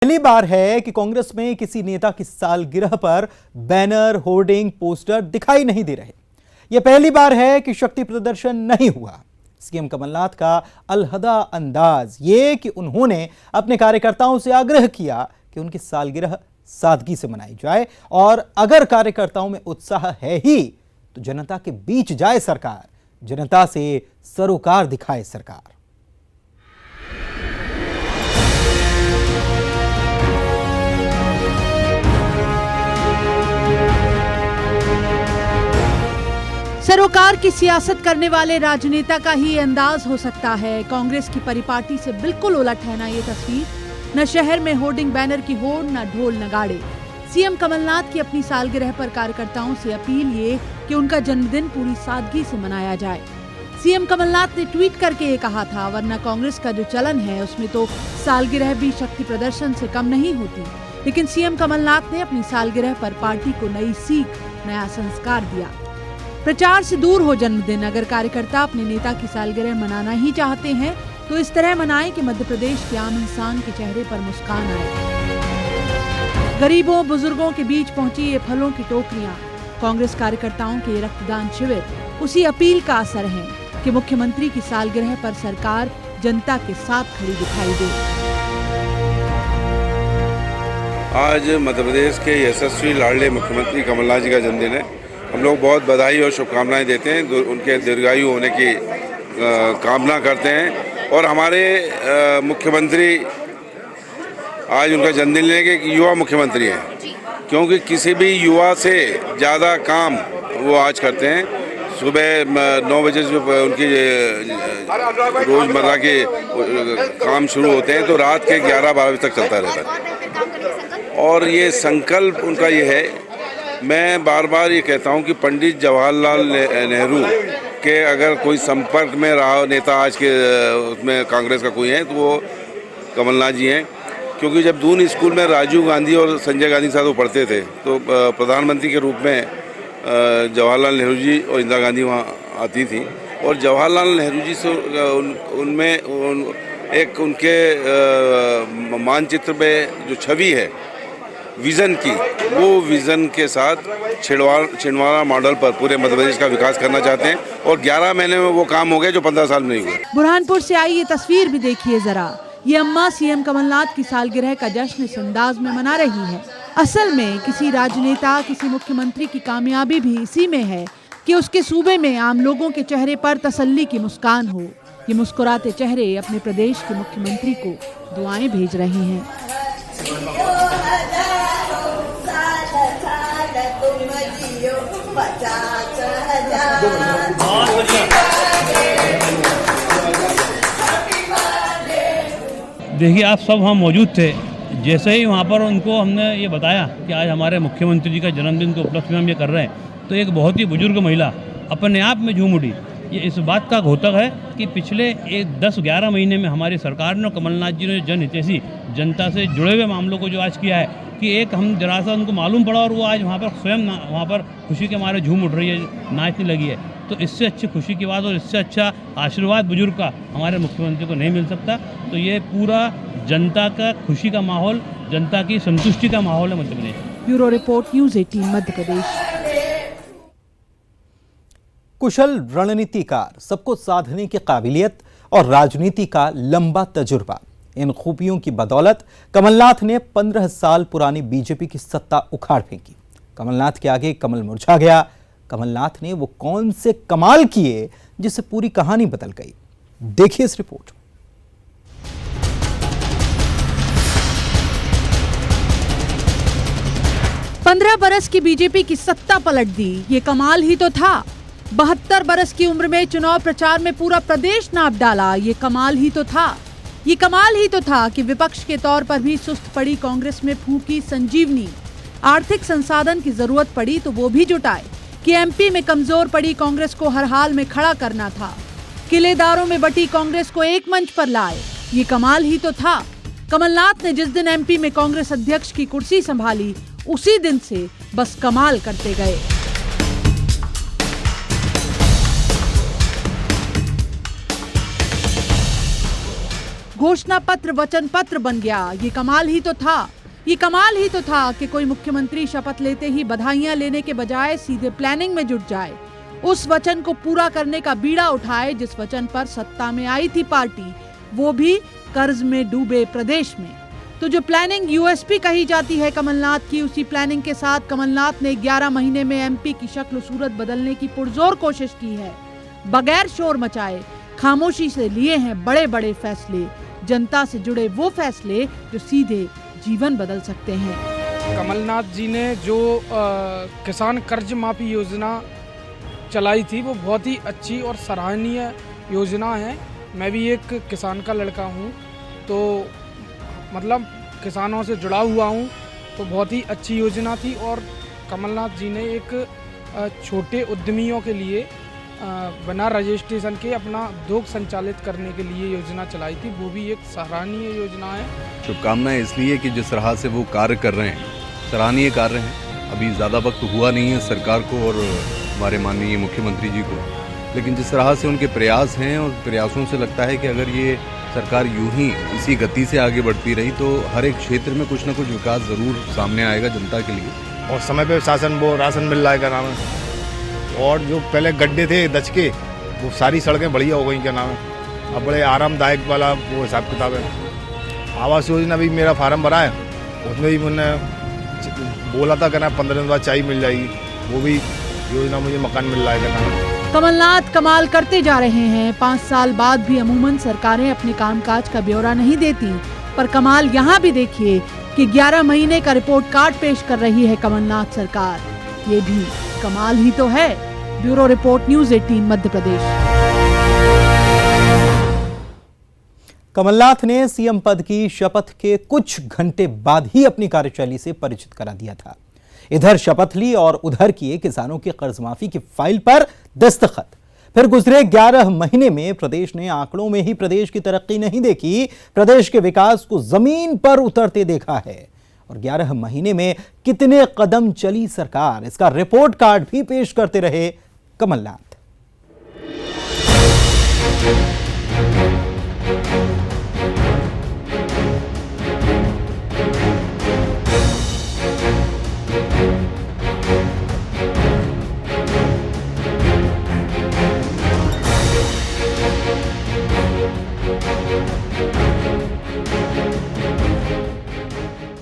पहली बार है कि कांग्रेस में किसी नेता की सालगिरह पर बैनर, होर्डिंग, पोस्टर दिखाई नहीं दे रहे। यह पहली बार है कि शक्ति प्रदर्शन नहीं हुआ। सीएम कमलनाथ का अलहदा अंदाज ये कि उन्होंने अपने कार्यकर्ताओं से आग्रह किया कि उनकी सालगिरह सादगी से मनाई जाए और अगर कार्यकर्ताओं में उत्साह है ही तो जनता के बीच जाए सरकार, जनता से सरोकार दिखाए सरकार। सरोकार की सियासत करने वाले राजनेता का ही अंदाज हो सकता है। कांग्रेस की परिपाटी से बिल्कुल उलट है ना ये तस्वीर। न शहर में होर्डिंग बैनर की होड़, न ढोल नगाड़े। सीएम कमलनाथ की अपनी सालगिरह पर कार्यकर्ताओं से अपील ये कि उनका जन्मदिन पूरी सादगी से मनाया जाए। सीएम कमलनाथ ने ट्वीट करके ये कहा था, वरना कांग्रेस का जो चलन है उसमें तो सालगिरह भी शक्ति प्रदर्शन से कम नहीं होती। लेकिन सीएम कमलनाथ ने अपनी सालगिरह पर पार्टी को नई सीख, नया संस्कार दिया। प्रचार से दूर हो जन्मदिन। अगर कार्यकर्ता अपने नेता की सालगिरह मनाना ही चाहते हैं तो इस तरह मनाएं कि मध्य प्रदेश के आम इंसान के चेहरे पर मुस्कान आए। गरीबों, बुजुर्गों के बीच पहुंची ये फलों की टोकरियां, कांग्रेस कार्यकर्ताओं के ये रक्तदान शिविर उसी अपील का असर है कि मुख्यमंत्री की सालगिरह पर सरकार जनता के साथ खड़ी दिखाई दे। आज मध्य प्रदेश के यशस्वी लाडले मुख्यमंत्री कमलनाथ जी का जन्मदिन है। हम लोग बहुत बधाई और शुभकामनाएं देते हैं, उनके दीर्घायु होने की कामना करते हैं। और हमारे मुख्यमंत्री आज उनका जन्मदिन लेके एक युवा मुख्यमंत्री हैं, क्योंकि किसी भी युवा से ज़्यादा काम वो आज करते हैं। सुबह 9 बजे से उनकी रोज़मर्रा के काम शुरू होते हैं तो रात के 11-12 बजे तक चलता रहता है। और ये संकल्प उनका ये है, मैं बार बार ये कहता हूँ कि पंडित जवाहरलाल नेहरू के अगर कोई संपर्क में रहा नेता आज के उसमें कांग्रेस का कोई है तो वो कमलनाथ जी हैं। क्योंकि जब दून स्कूल में राजीव गांधी और संजय गांधी के साथ वो पढ़ते थे तो प्रधानमंत्री के रूप में जवाहरलाल नेहरू जी और इंदिरा गांधी वहाँ आती थी। और जवाहरलाल नेहरू जी से उनमें एक उनके मानचित्र में जो छवि है विज़न की, वो विज़न के साथ छिंदवाड़ा मॉडल पर पूरे मध्य प्रदेश का विकास करना चाहते हैं। और 11 महीने में वो काम हो गया जो 15 साल में नहीं हुआ। बुरहानपुर से आई ये तस्वीर भी देखिए जरा। ये अम्मा सीएम कमलनाथ की सालगिरह का जश्न इस अंदाज में मना रही है। असल में किसी राजनेता, किसी मुख्यमंत्री की कामयाबी भी इसी में है कि उसके सूबे में आम लोगों के चेहरे पर तसल्ली की मुस्कान हो। ये मुस्कुराते चेहरे अपने प्रदेश के मुख्यमंत्री को दुआएं भेज रहे हैं। देखिए, आप सब वहाँ मौजूद थे। जैसे ही वहाँ पर उनको हमने ये बताया कि आज हमारे मुख्यमंत्री जी का जन्मदिन के उपलक्ष्य में हम ये कर रहे हैं, तो एक बहुत ही बुजुर्ग महिला अपने आप में झूम उठी। ये इस बात का घोतक है कि पिछले 10-11 महीने में हमारी सरकार ने, कमलनाथ जी ने जनहितैषी, जनता से जुड़े हुए मामलों को जो आज किया है कि एक हम जरा सा उनको मालूम पड़ा और वो आज वहाँ पर स्वयं वहाँ पर खुशी के मारे झूम उठ रही है, नाचने लगी है। तो इससे अच्छी खुशी की बात और इससे अच्छा आशीर्वाद बुजुर्ग का हमारे मुख्यमंत्री को नहीं मिल सकता। तो ये पूरा जनता का खुशी का माहौल, जनता की संतुष्टि का माहौल है Madhya Pradesh. Bureau report, news 18 Madhya Pradesh. कुशल रणनीतिकार, सबको साधने की काबिलियत और राजनीति का लंबा तजुर्बा, इन खूबियों की बदौलत कमलनाथ ने 15 साल पुरानी बीजेपी की सत्ता उखाड़ फेंकी। कमलनाथ के आगे कमल मुरझा गया। कमलनाथ ने वो कौन से कमाल किए जिससे पूरी कहानी बदल गई। देखिए इस रिपोर्ट। पंद्रह बरस की बीजेपी की सत्ता पलट दी, ये कमाल ही तो था। 72 बरस की उम्र में चुनाव प्रचार में पूरा प्रदेश नाप डाला, ये कमाल ही तो था। ये कमाल ही तो था कि विपक्ष के तौर पर भी सुस्त पड़ी कांग्रेस में फूंकी संजीवनी। आर्थिक संसाधन की जरूरत पड़ी तो वो भी जुटाए कि एमपी में कमजोर पड़ी कांग्रेस को हर हाल में खड़ा करना था। किलेदारों में बटी कांग्रेस को एक मंच पर लाए, ये कमाल ही तो था। कमलनाथ ने जिस दिन एमपी में कांग्रेस अध्यक्ष की कुर्सी संभाली, उसी दिन से बस कमाल करते गए। घोषणा पत्र वचन पत्र बन गया। ये कमाल ही तो था, ये कमाल ही तो था कि कोई मुख्यमंत्री शपथ लेते ही बधाइयां लेने के बजाय सीधे प्लानिंग में जुट जाए, उस वचन को पूरा करने का बीड़ा उठाए जिस वचन पर सत्ता में आई थी पार्टी, वो भी कर्ज में डूबे प्रदेश में। तो जो प्लानिंग यूएसपी कही जाती है कमलनाथ की, उसी प्लानिंग के साथ कमलनाथ ने 11 महीने में एमपी की शक्ल सूरत बदलने की पुरजोर कोशिश की है। बगैर शोर मचाए खामोशी से लिए हैं बड़े बड़े फैसले, जनता से जुड़े वो फैसले जो सीधे जीवन बदल सकते हैं। कमलनाथ जी ने जो किसान कर्ज माफी योजना चलाई थी वो बहुत ही अच्छी और सराहनीय योजना है। मैं भी एक किसान का लड़का हूँ, तो मतलब किसानों से जुड़ा हुआ हूँ, तो बहुत ही अच्छी योजना थी। और कमलनाथ जी ने एक छोटे उद्यमियों के लिए बिना रजिस्ट्रेशन के अपना उद्योग संचालित करने के लिए योजना चलाई थी, वो भी एक सराहनीय योजना है। शुभकामनाएं इसलिए कि जिस तरह से वो कार्य कर रहे हैं, सराहनीय कार्य हैं। अभी ज़्यादा वक्त हुआ नहीं है सरकार को और हमारे माननीय मुख्यमंत्री जी को, लेकिन जिस तरह से उनके प्रयास हैं और प्रयासों से लगता है कि अगर ये सरकार यूं ही इसी गति से आगे बढ़ती रही तो हर एक क्षेत्र में कुछ न कुछ विकास ज़रूर सामने आएगा जनता के लिए। और समय पे शासन वो राशन मिल रहा है, क्या नाम है, और जो पहले गड्ढे थे दच के वो सारी सड़कें बढ़िया हो गई, क्या नाम है, अब बड़े आरामदायक वाला वो हिसाब किताब है। आवास योजना भी मेरा फार्म भरा है, उसमें भी मैंने बोला था कहना 15 दिन बाद चाय मिल जाएगी, वो भी योजना मुझे मकान मिल रहा है, क्या नाम है। कमलनाथ कमाल करते जा रहे हैं। 5 साल बाद भी अमूमन सरकारें अपने कामकाज का ब्यौरा नहीं देती, पर कमाल यहाँ भी देखिए कि 11 महीने का रिपोर्ट कार्ड पेश कर रही है कमलनाथ सरकार। ये भी कमाल ही तो है। Bureau report, news 18 Madhya Pradesh. Kamal Nath ने सीएम पद की शपथ के कुछ घंटे बाद ही अपनी कार्यशैली से परिचित करा दिया था। इधर शपथ ली और उधर किए किसानों की कर्ज माफी की फाइल पर दस्तखत। फिर गुजरे 11 महीने में प्रदेश ने आंकड़ों में ही प्रदेश की तरक्की नहीं देखी, प्रदेश के विकास को जमीन पर उतरते देखा है। और 11 महीने में कितने कदम चली सरकार, इसका रिपोर्ट कार्ड भी पेश करते रहे कमलनाथ।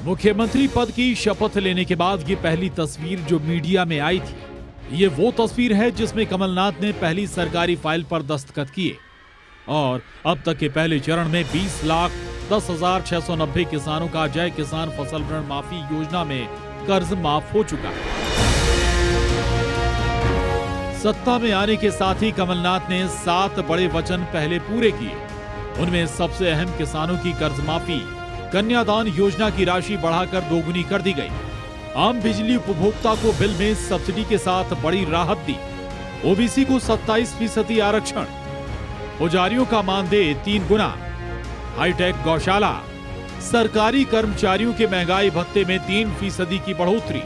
मुख्यमंत्री पद की शपथ लेने के बाद ये पहली तस्वीर जो मीडिया में आई थी, ये वो तस्वीर है जिसमें कमलनाथ ने पहली सरकारी फाइल पर दस्तखत किए और अब तक के पहले चरण में 20,10,690 किसानों का जय किसान फसल ऋण माफी योजना में कर्ज माफ हो चुका है। सत्ता में आने के साथ ही कमलनाथ ने 7 बड़े वचन पहले पूरे किए। उनमें सबसे अहम किसानों की कर्ज माफी, कन्यादान योजना की राशि बढ़ाकर दोगुनी कर दी गई, आम बिजली उपभोक्ता को बिल में सब्सिडी के साथ बड़ी राहत दी, ओबीसी को 27% आरक्षण, पुजारियों का मानदेय 3 गुना, हाईटेक गौशाला, सरकारी कर्मचारियों के महंगाई भत्ते में 3% की बढ़ोतरी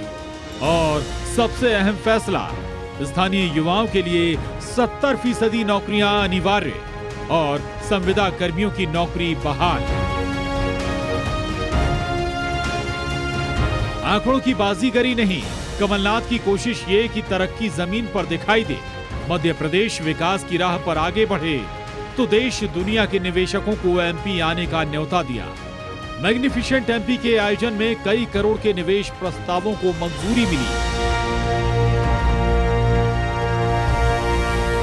और सबसे अहम फैसला, स्थानीय युवाओं के लिए 70% नौकरियां अनिवार्य और संविदा कर्मियों की नौकरी बहाल। आंकड़ों की बाजीगरी नहीं, कमलनाथ की कोशिश ये कि तरक्की जमीन पर दिखाई दे। मध्य प्रदेश विकास की राह पर आगे बढ़े तो देश दुनिया के निवेशकों को एमपी आने का न्योता दिया। मैग्निफिसेंट एमपी के आयोजन में कई करोड़ के निवेश प्रस्तावों को मंजूरी मिली।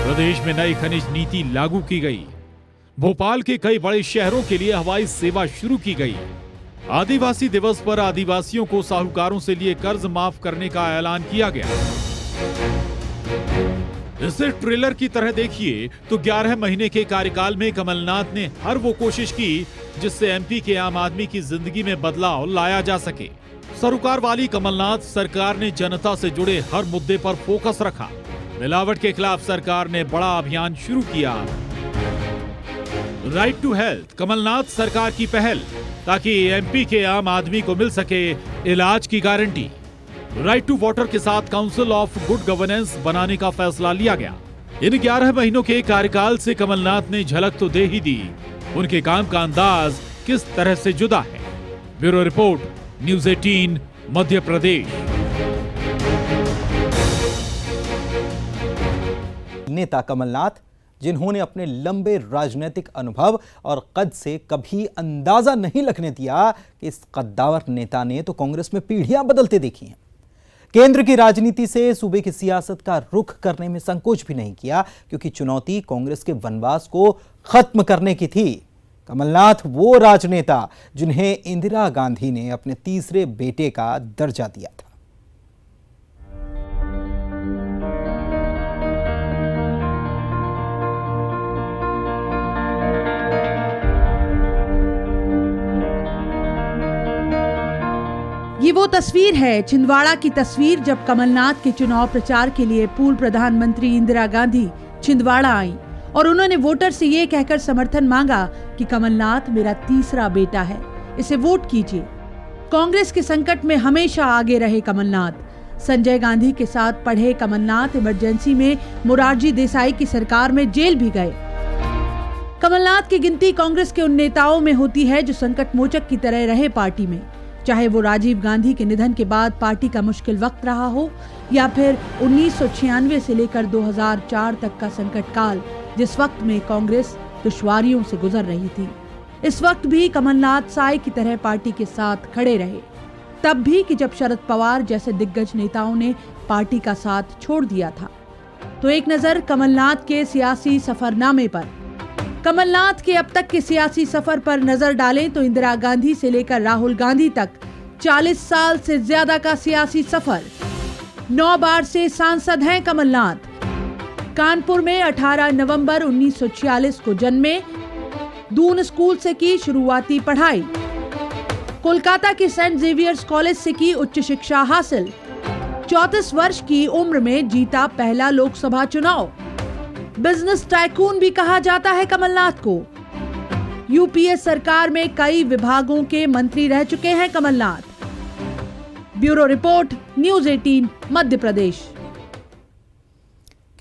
प्रदेश में नई खनिज नीति लागू की गई। भोपाल के कई बड़े शहरों के लिए हवाई सेवा शुरू की गई। आदिवासी दिवस पर आदिवासियों को साहूकारों से लिए कर्ज माफ करने का ऐलान किया गया। इसे ट्रेलर की तरह देखिए तो 11 महीने के कार्यकाल में कमलनाथ ने हर वो कोशिश की जिससे एमपी के आम आदमी की जिंदगी में बदलाव लाया जा सके। सरोकार वाली कमलनाथ सरकार ने जनता से जुड़े हर मुद्दे पर फोकस रखा। मिलावट के खिलाफ सरकार ने बड़ा अभियान शुरू किया। राइट टू हेल्थ कमलनाथ सरकार की पहल, ताकि एमपी के आम आदमी को मिल सके इलाज की गारंटी। राइट टू वाटर के साथ काउंसिल ऑफ गुड गवर्नेंस बनाने का फैसला लिया गया। इन 11 महीनों के कार्यकाल से कमलनाथ ने झलक तो दे ही दी उनके काम का अंदाज किस तरह से जुदा है। Bureau report, news 18 Madhya Pradesh. नेता कमलनाथ, जिन्होंने अपने लंबे राजनीतिक अनुभव और कद से कभी अंदाजा नहीं लगने दिया कि इस कद्दावर नेता ने तो कांग्रेस में पीढ़ियां बदलते देखी हैं। केंद्र की राजनीति से सूबे की सियासत का रुख करने में संकोच भी नहीं किया, क्योंकि चुनौती कांग्रेस के वनवास को खत्म करने की थी। कमलनाथ वो राजनेता जिन्हें इंदिरा गांधी ने अपने तीसरे बेटे का दर्जा दिया था। ये वो तस्वीर है, छिंदवाड़ा की तस्वीर, जब कमलनाथ के चुनाव प्रचार के लिए पूर्व प्रधानमंत्री इंदिरा गांधी छिंदवाड़ा आई और उन्होंने वोटर से ये कहकर समर्थन मांगा कि कमलनाथ मेरा तीसरा बेटा है, इसे वोट कीजिए। कांग्रेस के संकट में हमेशा आगे रहे कमलनाथ। संजय गांधी के साथ पढ़े कमलनाथ इमरजेंसी में मोरारजी देसाई की सरकार में जेल भी गए। कमलनाथ की गिनती कांग्रेस के उन नेताओं में होती है जो संकट मोचक की तरह रहे पार्टी में, चाहे वो राजीव गांधी के निधन के बाद पार्टी का मुश्किल वक्त रहा हो या फिर 1996 से लेकर 2004 तक का संकट काल, जिस वक्त में कांग्रेस दुश्वारियों से गुजर रही थी। इस वक्त भी कमलनाथ साए की तरह पार्टी के साथ खड़े रहे, तब भी कि जब शरद पवार जैसे दिग्गज नेताओं ने पार्टी का साथ छोड़ दिया था। तो एक नजर कमलनाथ के सियासी सफरनामे पर। कमलनाथ के अब तक के सियासी सफर पर नजर डालें तो इंदिरा गांधी से लेकर राहुल गांधी तक 40 साल से ज्यादा का सियासी सफर। 9 बार से सांसद हैं कमलनाथ। कानपुर में 18 नवंबर 1946 को जन्मे, दून स्कूल से की शुरुआती पढ़ाई, कोलकाता के सेंट जेवियर्स कॉलेज से की उच्च शिक्षा हासिल। 34 वर्ष की उम्र में जीता पहला लोकसभा चुनाव। बिजनेस टाइकून भी कहा जाता है कमलनाथ को। यूपीए सरकार में कई विभागों के मंत्री रह चुके हैं Kamal Nath. Bureau report, news 18 Madhya Pradesh.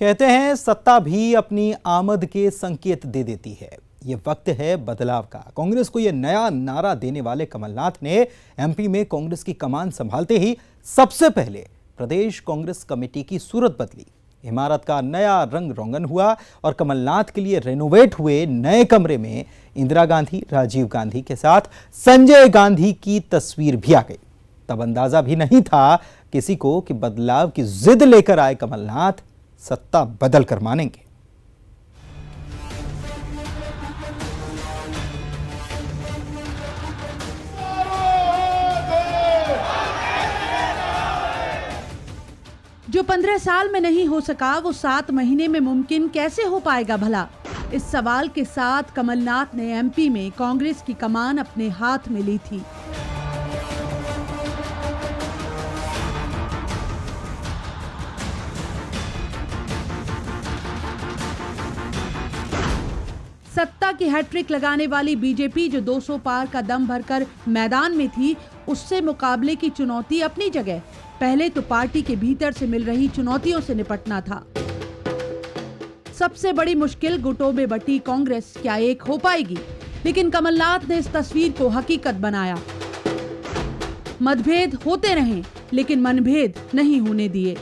कहते हैं सत्ता भी अपनी आमद के संकेत दे देती है। ये वक्त है बदलाव का। कांग्रेस को यह नया नारा देने वाले कमलनाथ ने एमपी में कांग्रेस की कमान संभालते ही सबसे पहले प्रदेश कांग्रेस कमेटी की सूरत बदली। इमारत का नया रंग रोगन हुआ और कमलनाथ के लिए रेनोवेट हुए नए कमरे में इंदिरा गांधी, राजीव गांधी के साथ संजय गांधी की तस्वीर भी आ गई। तब अंदाजा भी नहीं था किसी को कि बदलाव की जिद लेकर आए कमलनाथ सत्ता बदल कर मानेंगे। जो 15 साल में नहीं हो सका वो 7 महीने में मुमकिन कैसे हो पाएगा भला? इस सवाल के साथ कमलनाथ ने एमपी में कांग्रेस की कमान अपने हाथ में ली थी। सत्ता की हैट्रिक लगाने वाली बीजेपी जो 200 पार का दम भरकर मैदान में थी, उससे मुकाबले की चुनौती अपनी जगह। पहले तो पार्टी के भीतर से मिल रही चुनौतियों से निपटना था। सबसे बड़ी मुश्किल गुटों में बटी कांग्रेस क्या एक हो पाएगी? लेकिन कमलनाथ ने इस तस्वीर को हकीकत बनाया। मतभेद होते रहे लेकिन मनभेद नहीं होने दिए।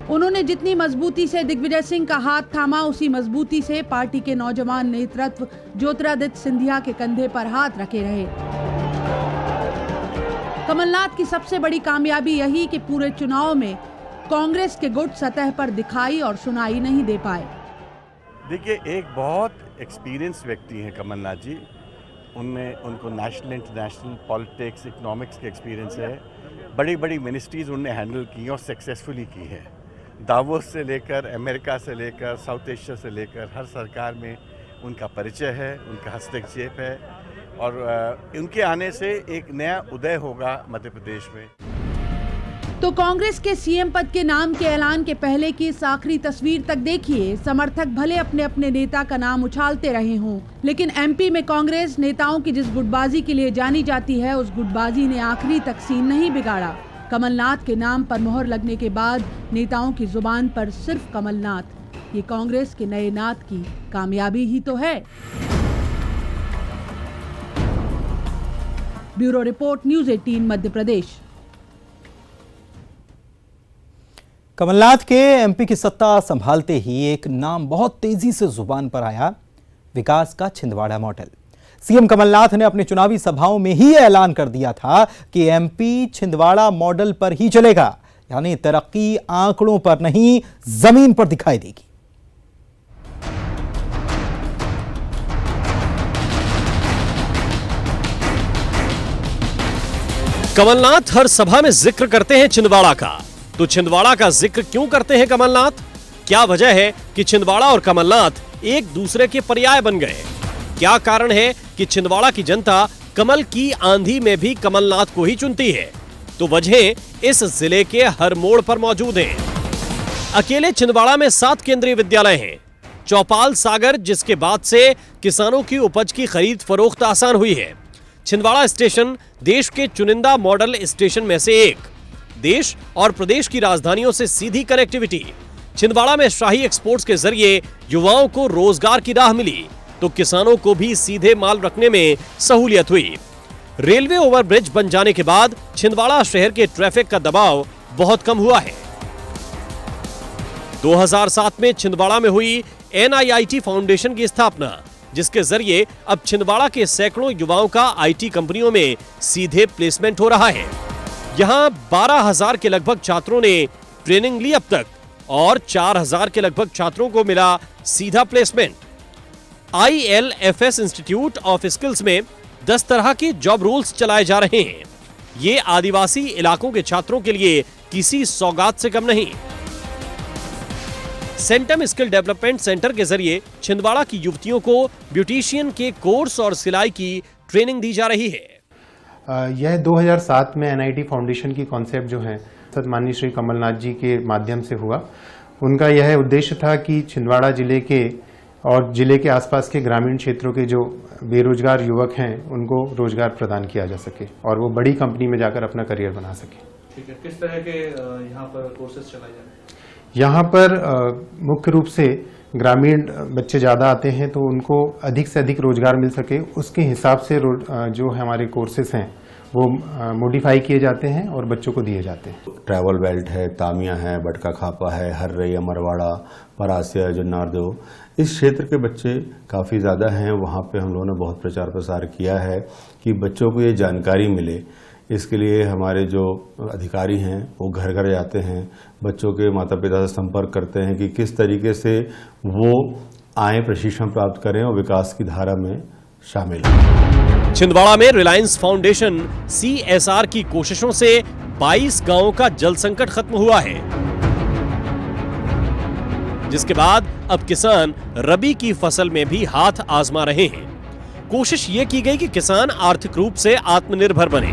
उन्होंने जितनी मजबूती से दिग्विजय सिंह का हाथ थामा, उसी मजबूती से पार्टी के नौजवान नेतृत्व ज्योतिरादित्य सिंधिया के कंधे पर हाथ रखे रहे। कमलनाथ की सबसे बड़ी कामयाबी यही कि पूरे चुनाव में कांग्रेस के गुट सतह पर दिखाई और सुनाई नहीं दे पाए। देखिए, एक बहुत एक्सपीरियंस व्यक्ति हैं कमलनाथ जी। उनको नेशनल इंटरनेशनल पॉलिटिक्स, इकोनॉमिक्स के एक्सपीरियंस है। बड़ी बड़ी मिनिस्ट्रीज उन्होंने हैंडल की और सक्सेसफुली की है। दावोस से लेकर, अमेरिका से लेकर, साउथ एशिया से लेकर हर सरकार में उनका परिचय है, उनका हस्तक्षेप है और उनके आने से एक नया उदय होगा मध्य प्रदेश में। तो कांग्रेस के सीएम पद के नाम के ऐलान के पहले की इस आखिरी तस्वीर तक देखिए। समर्थक भले अपने अपने नेता का नाम उछालते रहे हों, लेकिन एमपी में कांग्रेस नेताओं की जिस गुटबाजी के लिए जानी जाती है, उस गुटबाजी ने आखिरी तक सीन नहीं बिगाड़ा। कमलनाथ के नाम पर मोहर लगने के बाद नेताओं की जुबान पर सिर्फ कमलनाथ, ये कांग्रेस के नए नाथ की कामयाबी ही तो है। Bureau report, news 18 Madhya Pradesh. Kamal Nath के एमपी की सत्ता संभालते ही एक नाम बहुत तेजी से जुबान पर आया, विकास का छिंदवाड़ा मॉडल। सीएम कमलनाथ ने अपनी चुनावी सभाओं में ही ऐलान कर दिया था कि एमपी छिंदवाड़ा मॉडल पर ही चलेगा, यानी तरक्की आंकड़ों पर नहीं जमीन पर दिखाई देगी। कमलनाथ हर सभा में जिक्र करते हैं छिंदवाड़ा का, तो छिंदवाड़ा का जिक्र क्यों करते हैं कमलनाथ? क्या वजह है कि छिंदवाड़ा और कमलनाथ एक दूसरे के पर्याय बन गए? क्या कारण है कि छिंदवाड़ा की जनता कमल की आंधी में भी कमलनाथ को ही चुनती है? तो वजह इस जिले के हर मोड़ पर मौजूद हैं। अकेले छिंदवाड़ा में 7 केंद्रीय विद्यालय हैं। चौपाल सागर, जिसके बाद से किसानों की उपज की खरीद फरोख्त आसान हुई है। छिंदवाड़ा स्टेशन देश के चुनिंदा मॉडल स्टेशन में से एक। देश और प्रदेश की राजधानियों से सीधी कनेक्टिविटी। छिंदवाड़ा में शाही एक्सपोर्ट्स के जरिए युवाओं को रोजगार की राह मिली, तो किसानों को भी सीधे माल रखने में सहूलियत हुई। रेलवे ओवरब्रिज बन जाने के बाद छिंदवाड़ा शहर के ट्रैफिक का दबाव बहुत कम हुआ है। 2007 में छिंदवाड़ा में हुई NIIT फाउंडेशन की स्थापना, जिसके जरिए अब छिंदवाड़ा के सैकड़ों युवाओं का IT कंपनियों में सीधे प्लेसमेंट हो रहा है। यहां 12,000 के लगभग छात्रों ने ट्रेनिंग ली अब तक, और 4,000 के लगभग छात्रों को मिला सीधा placement. ILFS institute of skills में 10 तरह के जॉब रोल्स चलाए जा रहे हैं। ये आदिवासी इलाकों के छात्रों के लिए किसी सौगात से कम नहीं। सेंटम स्किल डेवलपमेंट सेंटर के जरिए छिंदवाड़ा की युवतियों को ब्यूटिशियन के कोर्स और सिलाई की ट्रेनिंग दी जा रही है। यह 2007 में NIT फाउंडेशन की कॉन्सेप्ट जो है माननीय श्री कमलनाथ जी के माध्यम से हुआ। उनका यह उद्देश्य था कि छिंदवाड़ा जिले के और जिले के आसपास के ग्रामीण क्षेत्रों के जो बेरोजगार युवक हैं उनको रोजगार प्रदान किया जा सके और वो बड़ी कंपनी में जाकर अपना करियर बना सके। ठीक है, किस तरह के यहाँ पर कोर्सेज चलाए जा रहे हैं? यहाँ पर मुख्य रूप से ग्रामीण बच्चे ज़्यादा आते हैं, तो उनको अधिक से अधिक रोजगार मिल सके उसके हिसाब से जो हमारे कोर्सेज हैं वो मॉडिफाई किए जाते हैं और बच्चों को दिए जाते हैं। ट्रैवल बेल्ट है, तामिया है, बटका खापा है, हर्रई, अमरवाड़ा, परासिया, जन्नारदेव, इस क्षेत्र के बच्चे काफ़ी ज़्यादा हैं। वहाँ पे हम लोगों ने बहुत प्रचार प्रसार किया है कि बच्चों को ये जानकारी मिले। इसके लिए हमारे जो अधिकारी हैं वो घर घर जाते हैं, बच्चों के माता पिता से संपर्क करते हैं कि किस तरीके से वो आए, प्रशिक्षण प्राप्त करें और विकास की धारा में शामिल हों। छिंदवाड़ा में रिलायंस फाउंडेशन CSR की कोशिशों से 22 गांवों का जल संकट खत्म हुआ है, जिसके बाद अब किसान रबी की फसल में भी हाथ आजमा रहे हैं। कोशिश ये की गई कि किसान आर्थिक रूप से आत्मनिर्भर बने।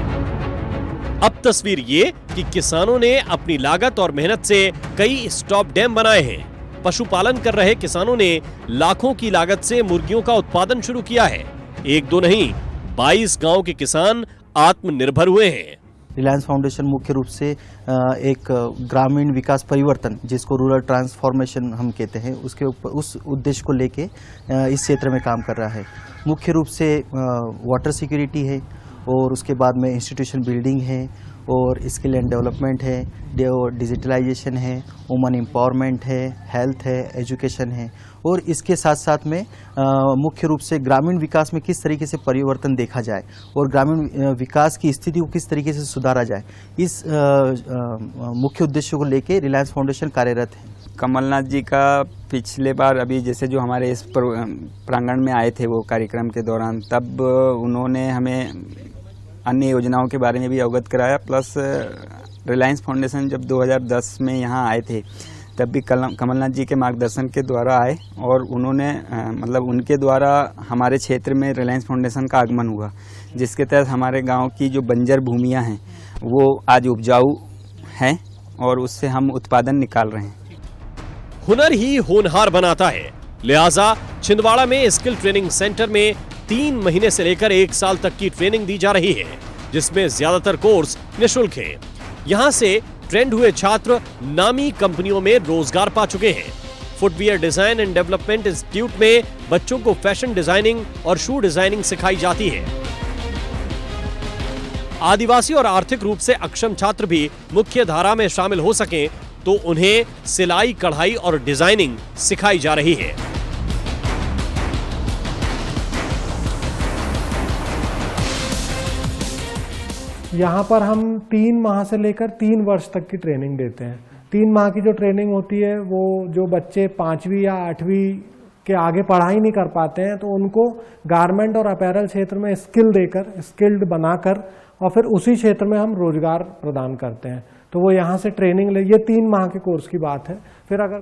अब तस्वीर ये कि किसानों ने अपनी लागत और मेहनत से कई स्टॉप डैम बनाए हैं। पशुपालन कर रहे किसानों ने लाखों की लागत से मुर्गियों का उत्पादन शुरू किया है। एक दो नहीं, 22 गांव के किसान आत्मनिर्भर हुए हैं। रिलायंस फाउंडेशन मुख्य रूप से एक ग्रामीण विकास परिवर्तन, जिसको रूरल ट्रांसफॉर्मेशन हम कहते हैं, उसके ऊपर उस उद्देश्य को लेके इस क्षेत्र में काम कर रहा है। मुख्य रूप से वाटर सिक्योरिटी है, और उसके बाद में इंस्टीट्यूशन बिल्डिंग है, और स्किल एंड डेवलपमेंट है, डिजिटलाइजेशन है, वुमन एम्पावरमेंट है, हेल्थ है, एजुकेशन है, और इसके साथ साथ में मुख्य रूप से ग्रामीण विकास में किस तरीके से परिवर्तन देखा जाए और ग्रामीण विकास की स्थिति को किस तरीके से सुधारा जाए, इस मुख्य उद्देश्य को लेके रिलायंस फाउंडेशन कार्यरत है। कमलनाथ जी का पिछले बार अभी जैसे जो हमारे इस प्रांगण में आए थे वो कार्यक्रम के दौरान, तब उन्होंने हमें अन्य योजनाओं के बारे में भी अवगत कराया। प्लस रिलायंस फाउंडेशन जब 2010 में यहाँ आए थे तब भी कमलनाथ जी के मार्गदर्शन के द्वारा आए, और उन्होंने मतलब उनके द्वारा हमारे क्षेत्र में रिलायंस फाउंडेशन का आगमन हुआ, जिसके तहत हमारे गांव की जो बंजर भूमियां हैं वो आज उपजाऊ हैं और उससे हम उत्पादन निकाल रहे हैं। हुनर ही होनहार बनाता है, लिहाजा छिंदवाड़ा में स्किल ट्रेनिंग सेंटर में 3 महीने से लेकर 1 साल तक की ट्रेनिंग दी जा रही है, जिसमें ज्यादातर कोर्स निःशुल्क हैं। यहां से ट्रेंड हुए छात्र नामी कंपनियों में रोजगार पा चुके हैं। Footwear design and development institute में बच्चों को फैशन डिजाइनिंग और शू डिजाइनिंग सिखाई जाती है। आदिवासी और आर्थिक रूप से अक्षम छात्र भी मुख्य धारा में शामिल हो सकें, तो उन्हें सिलाई, कढ़ाई और डिजाइनिंग सिखाई जा रही है। यहाँ पर हम 3 माह से लेकर 3 वर्ष तक की ट्रेनिंग देते हैं। 3 माह की जो ट्रेनिंग होती है वो जो बच्चे 5वीं या 8वीं के आगे पढ़ाई नहीं कर पाते हैं तो उनको गारमेंट और अपैरल क्षेत्र में स्किल देकर, स्किल्ड बनाकर और फिर उसी क्षेत्र में हम रोजगार प्रदान करते हैं। तो वो यहाँ से ट्रेनिंग ले, ये 3 माह के कोर्स की बात है। फिर अगर